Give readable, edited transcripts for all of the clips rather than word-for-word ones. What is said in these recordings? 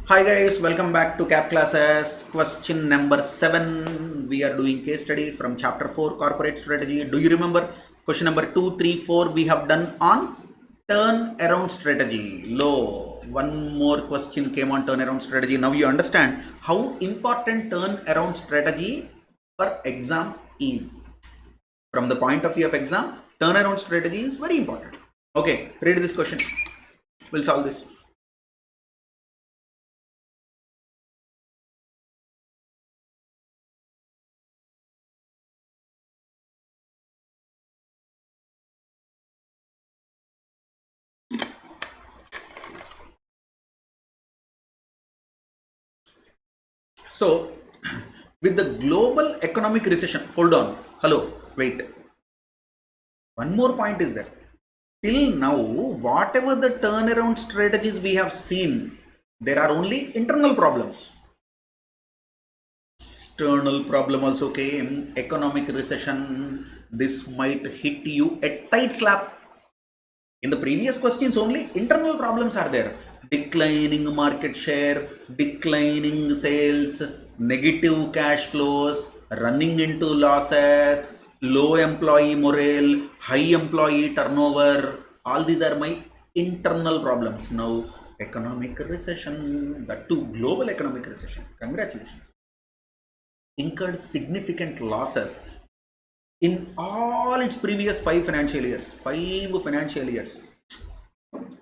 Hi guys, welcome back to Cap Classes. Question number 7. We are doing case studies from chapter 4 corporate strategy. Do you remember question number 2, 3, 4 we have done on turn around strategy? Low. One more question came on turn around strategy. Now you understand how important turn around strategy for exam is. From the point of view of exam, turn around strategy is very important. Okay, read this question. We'll solve this. So, with the global economic recession, hold on, hello, wait. One more point is there. Till now, whatever the turnaround strategies we have seen, there are only internal problems. External problem also came, economic recession, this might hit you a tight slap. In the previous questions, only internal problems are there. Declining market share, declining sales, negative cash flows, running into losses, low employee morale, high employee turnover. All these are my internal problems. Now, economic recession, that too, global economic recession. Congratulations. Incurred significant losses in all its previous 5 financial years,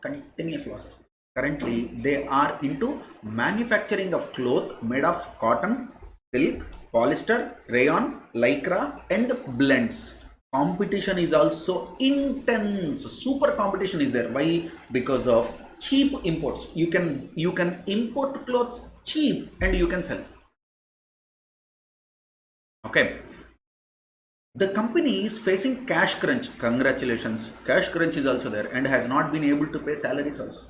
continuous losses. Currently, they are into manufacturing of cloth made of cotton, silk, polyester, rayon, lycra, and blends. Competition is also intense. Super competition is there. Why? Because of cheap imports. You can import clothes cheap and you can sell. Okay. The company is facing cash crunch. Congratulations. Cash crunch is also there and has not been able to pay salaries also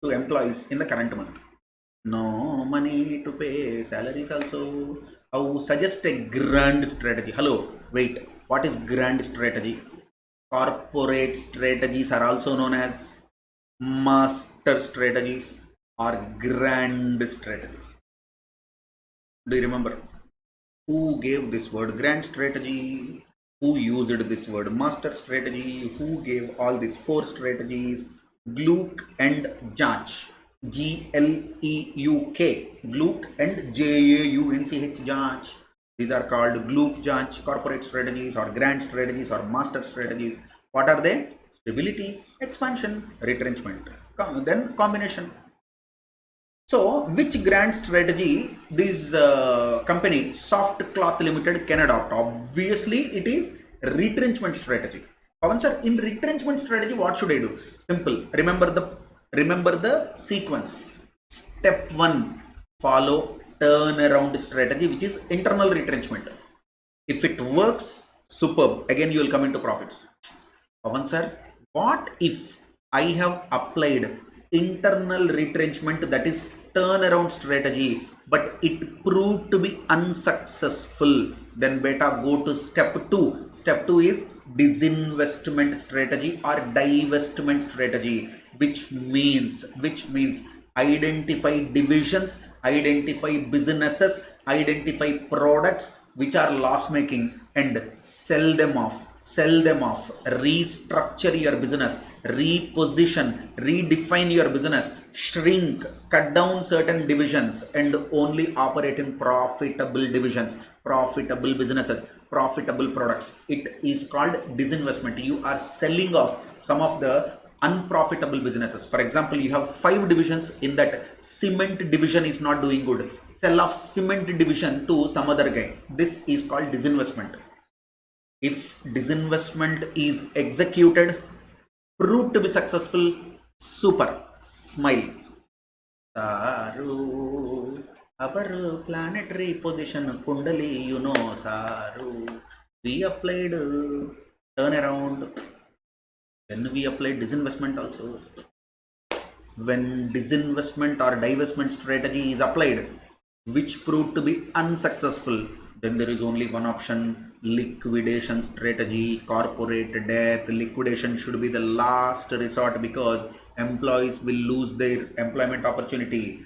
to employees in the current month. No money to pay salaries also. How suggest a grand strategy? Hello, wait. What is grand strategy? Corporate strategies are also known as master strategies or grand strategies. Do you remember? Who gave this word grand strategy? Who used this word master strategy? Who gave all these 4 strategies? Gluck and Janch. Gleuk. Gluck and Jaunch. Janch. These are called Gluck, Janch, corporate strategies or grand strategies or master strategies. What are they? Stability, expansion, retrenchment. Then combination. So, which grand strategy this company Soft Cloth Limited can adopt? Obviously, it is retrenchment strategy. Pawan sir, in retrenchment strategy, what should I do? Simple. Remember the sequence. Step 1, follow turnaround strategy, which is internal retrenchment. If it works, superb. Again, you will come into profits. Pawan sir, what if I have applied internal retrenchment, that is turnaround strategy, but it proved to be unsuccessful? Then beta, go to step 2. Step 2 is disinvestment strategy or divestment strategy, which means identify divisions, identify businesses, identify products which are loss making and sell them off, restructure your business, reposition, redefine your business, shrink, cut down certain divisions and only operate in profitable divisions, profitable businesses, profitable products. It is called disinvestment. You are selling off some of the unprofitable businesses. For example, you have 5 divisions. In that, cement division is not doing good. Sell off cement division to some other guy. This is called disinvestment. If disinvestment is executed, proved to be successful, super, smile. Saru, our planetary position, Kundali, you know, Saru. We applied turnaround. Then we applied disinvestment also. When disinvestment or divestment strategy is applied, which proved to be unsuccessful, then there is only one option: liquidation strategy, corporate death. Liquidation should be the last resort because employees will lose their employment opportunity.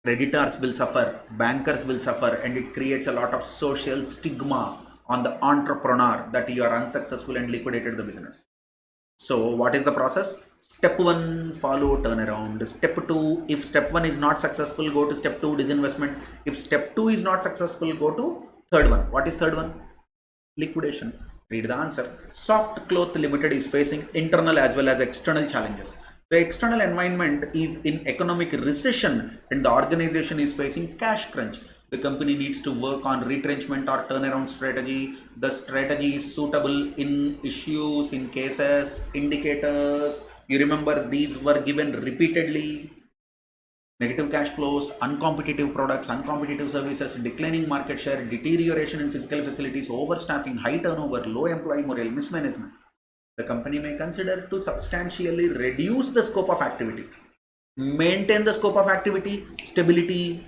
creditors will suffer, bankers will suffer, and it creates a lot of social stigma on the entrepreneur that you are unsuccessful and liquidated the business. So what is the process? Step 1, follow turnaround. Step 2, if step 1 is not successful, go to step 2, disinvestment. If step 2 is not successful, go to third one. What is third one? Liquidation. Read the answer. Soft Cloth Limited is facing internal as well as external challenges. The external environment is in economic recession and the organization is facing cash crunch. The company needs to work on retrenchment or turnaround strategy. The strategy is suitable in issues, in cases, indicators. You remember these were given repeatedly. Negative cash flows, uncompetitive products, uncompetitive services, declining market share, deterioration in physical facilities, overstaffing, high turnover, low employee morale, mismanagement. The company may consider to substantially reduce the scope of activity, maintain the scope of activity, stability,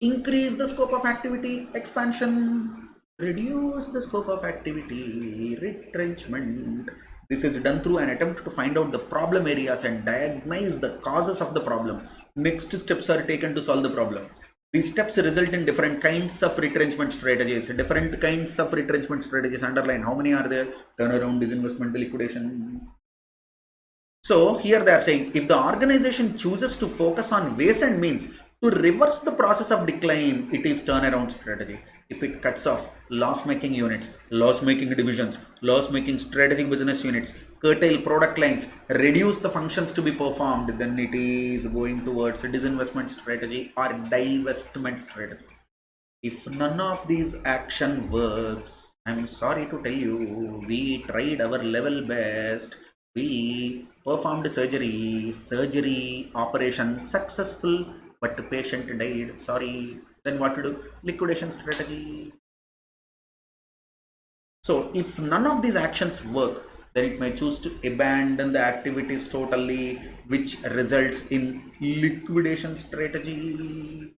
increase the scope of activity, expansion, reduce the scope of activity, retrenchment. This is done through an attempt to find out the problem areas and diagnose the causes of the problem. Next steps are taken to solve the problem. These steps result in different kinds of retrenchment strategies. Different kinds of retrenchment strategies underline. How many are there? Turnaround, disinvestment, liquidation. So here they are saying if the organization chooses to focus on ways and means to reverse the process of decline, it is turnaround strategy. If it cuts off loss-making units, loss-making divisions, loss-making strategic business units, curtail product lines, reduce the functions to be performed, then it is going towards a disinvestment strategy or divestment strategy. If none of these action works, I'm sorry to tell you, we tried our level best. We performed surgery operation successful, but the patient died. Sorry. Then what to do? Liquidation strategy. So if none of these actions work, then it may choose to abandon the activities totally, which results in liquidation strategy.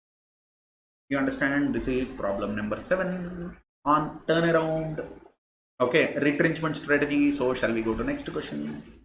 You understand? This is problem number 7 on turnaround. Okay, retrenchment strategy. So shall we go to next question?